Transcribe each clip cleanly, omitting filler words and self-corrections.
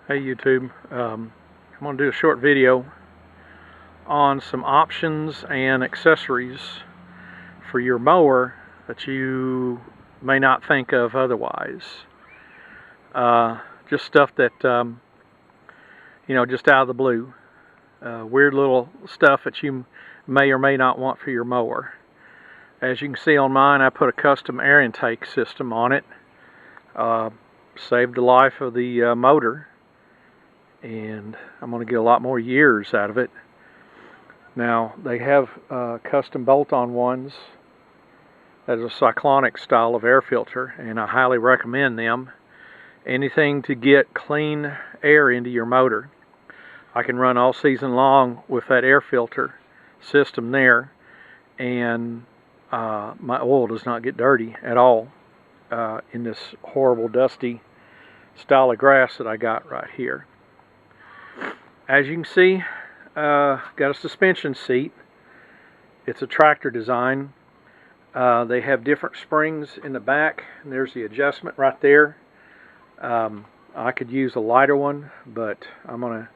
Hey YouTube, I'm going to do a short video on some options and accessories for your mower that you may not think of otherwise. Just stuff that, just out of the blue. Weird little stuff that you may or may not want for your mower. As you can see on mine, I put a custom air intake system on it. Saved the life of the motor. And I'm going to get a lot more years out of it. Now they have custom bolt-on ones that is a cyclonic style of air filter, and I highly recommend them. Anything to get clean air into your motor. I can run all season long with that air filter system there, and my oil does not get dirty at all in this horrible dusty style of grass that I got right here. As you can see, got a suspension seat. It's a tractor design. They have different springs in the back, and there's the adjustment right there. I could use a lighter one, but I'm going to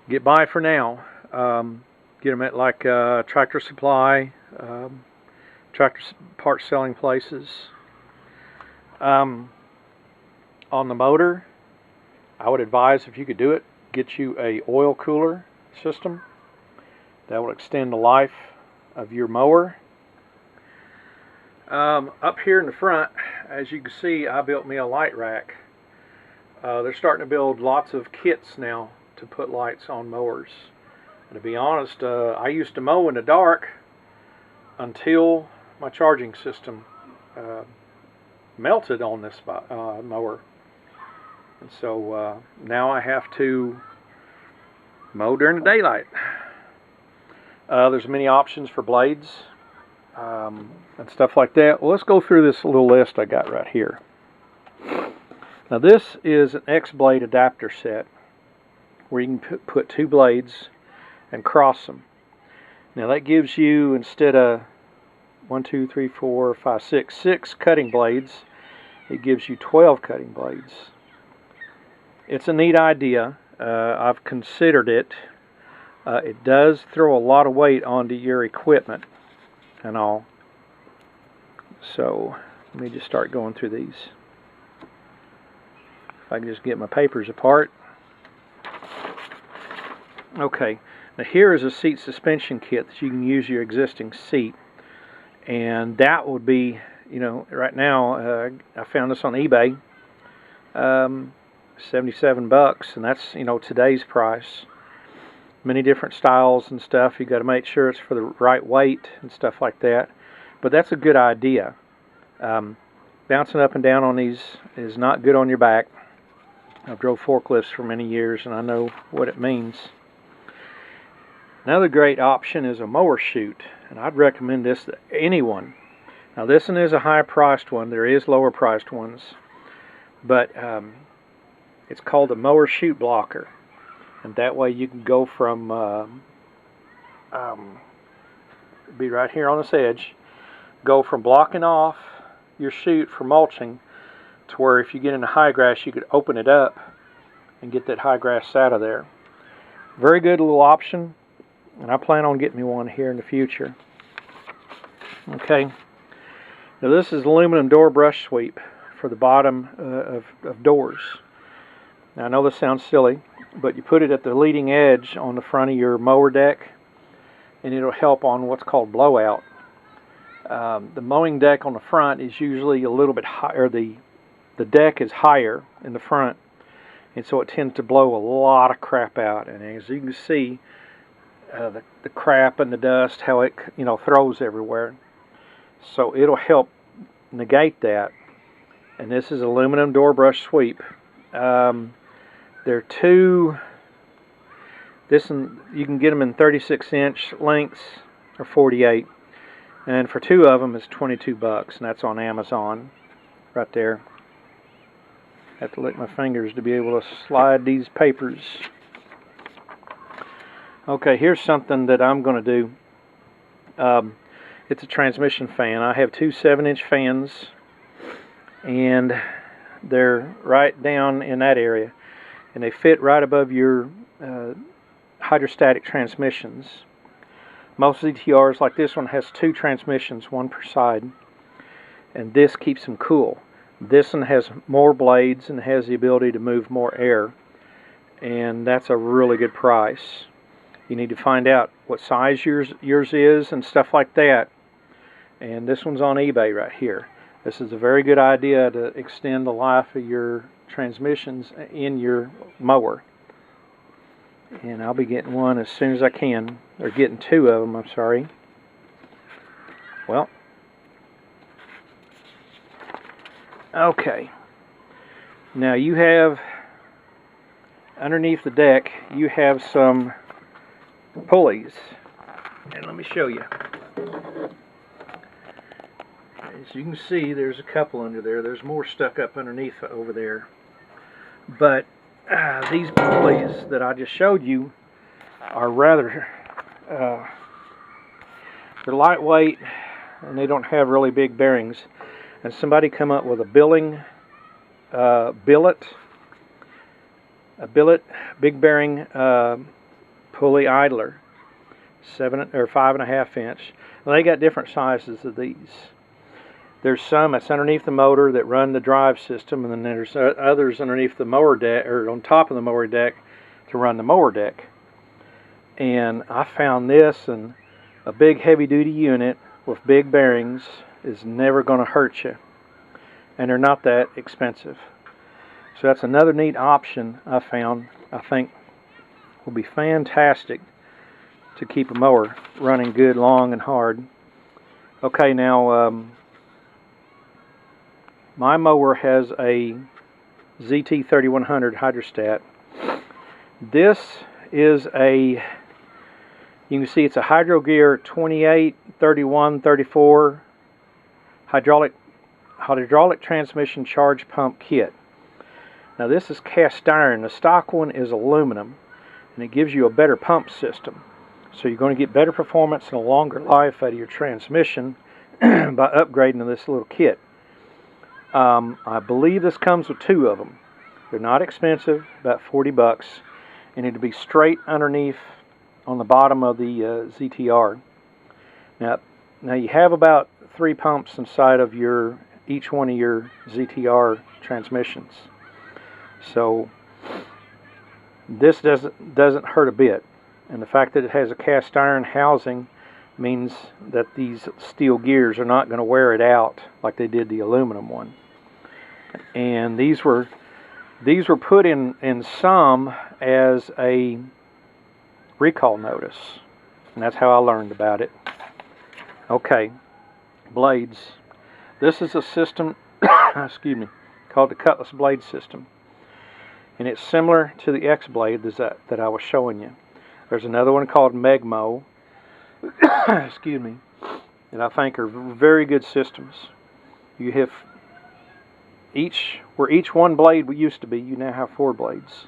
get by for now. Get them at like Tractor Supply, tractor part selling places. On the motor, I would advise, if you could do it, get you a oil cooler system that will extend the life of your mower. Up here in the front, as you can see, I built me a light rack. They're starting to build lots of kits now to put lights on mowers. And to be honest, I used to mow in the dark until my charging system melted on this mower. And so now I have to mow during the daylight. There's many options for blades and stuff like that. Well, let's go through this little list I got right here. Now this is an X-blade adapter set where you can put two blades and cross them. Now that gives you, instead of 6 cutting blades, it gives you 12 cutting blades. It's a neat idea. I've considered it. It does throw a lot of weight onto your equipment and all. So let me just start going through these. If I can just get my papers apart. Okay, now here is a seat suspension kit that you can use your existing seat. And that would be, right now, I found this on eBay. 77 bucks, and that's today's price. Many different styles and stuff. You got to make sure it's for the right weight and stuff like that, but that's a good idea. Bouncing up and down on these is not good on your back. I've drove forklifts for many years and I know what it means. Another great option is a mower chute, and I'd recommend this to anyone. Now this one is a high priced one. There is lower priced ones, but it's called a mower chute blocker, and that way you can go from be right here on this edge, go from blocking off your chute for mulching to where if you get into high grass you could open it up and get that high grass out of there. Very good little option, and I plan on getting me one here in the future. Okay, now this is aluminum door brush sweep for the bottom of doors. Now I know this sounds silly, but you put it at the leading edge on the front of your mower deck, and it'll help on what's called blowout. The mowing deck on the front is usually a little bit higher. The deck is higher in the front, and so it tends to blow a lot of crap out. And as you can see, the crap and the dust, how it throws everywhere. So it'll help negate that. And this is aluminum door brush sweep. They're two. This one, you can get them in 36-inch lengths or 48, and for two of them it's 22 bucks, and that's on Amazon right there. I have to lick my fingers to be able to slide these papers. Okay, here's something that I'm going to do. It's a transmission fan. I have two 7-inch fans, and they're right down in that area. and they fit right above your hydrostatic transmissions. Most ZTRs like this one has 2 transmissions, 1 per side, and this keeps them cool. This one has more blades and has the ability to move more air, and that's a really good price. You need to find out what size yours is and stuff like that. And this one's on eBay right here. This is a very good idea to extend the life of your transmissions in your mower. And I'll be getting one as soon as I can, or getting 2 of them, I'm sorry. Well, okay. Now you have, underneath the deck, you have some pulleys. And let me show you. As you can see, there's a couple under there. There's more stuck up underneath over there. But these pulleys that I just showed you are rather, they're lightweight and they don't have really big bearings. And somebody come up with a billet big bearing pulley idler, 7 or 5.5 inch. Well, they got different sizes of these. There's some that's underneath the motor that run the drive system, and then there's others underneath the mower deck, or on top of the mower deck, to run the mower deck. And I found this, and a big heavy-duty unit with big bearings is never going to hurt you, and they're not that expensive. So that's another neat option I found. I think will be fantastic to keep a mower running good, long, and hard. Okay, now my mower has a ZT3100 hydrostat. This is a, you can see it's a Hydro Gear 28, 31, 34 hydraulic transmission charge pump kit. Now this is cast iron. The stock one is aluminum, and it gives you a better pump system. So you're going to get better performance and a longer life out of your transmission by upgrading to this little kit. I believe this comes with 2 of them. They're not expensive, about 40 bucks, and it'll be straight underneath on the bottom of the ZTR. Now you have about 3 pumps inside of each one of your ZTR transmissions. So this doesn't hurt a bit, and the fact that it has a cast iron housing means that these steel gears are not going to wear it out like they did the aluminum one. And these were put in some as a recall notice, and that's how I learned about it. Okay, blades. This is a system excuse me, called the Cutlass blade system, and it's similar to the X blade that I was showing you. There's another one called Mower excuse me, that I think are very good systems. You have where each one blade used to be, you now have 4 blades.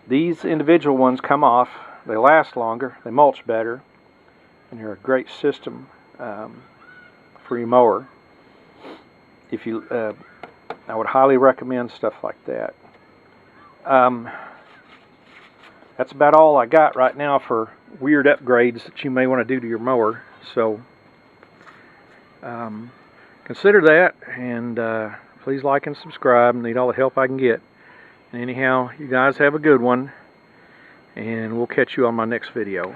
These individual ones come off, they last longer, they mulch better, and they're a great system for your mower. If you, I would highly recommend stuff like that. That's about all I got right now for weird upgrades that you may want to do to your mower. So consider that, and please like and subscribe. I need all the help I can get. And anyhow, you guys have a good one, and we'll catch you on my next video.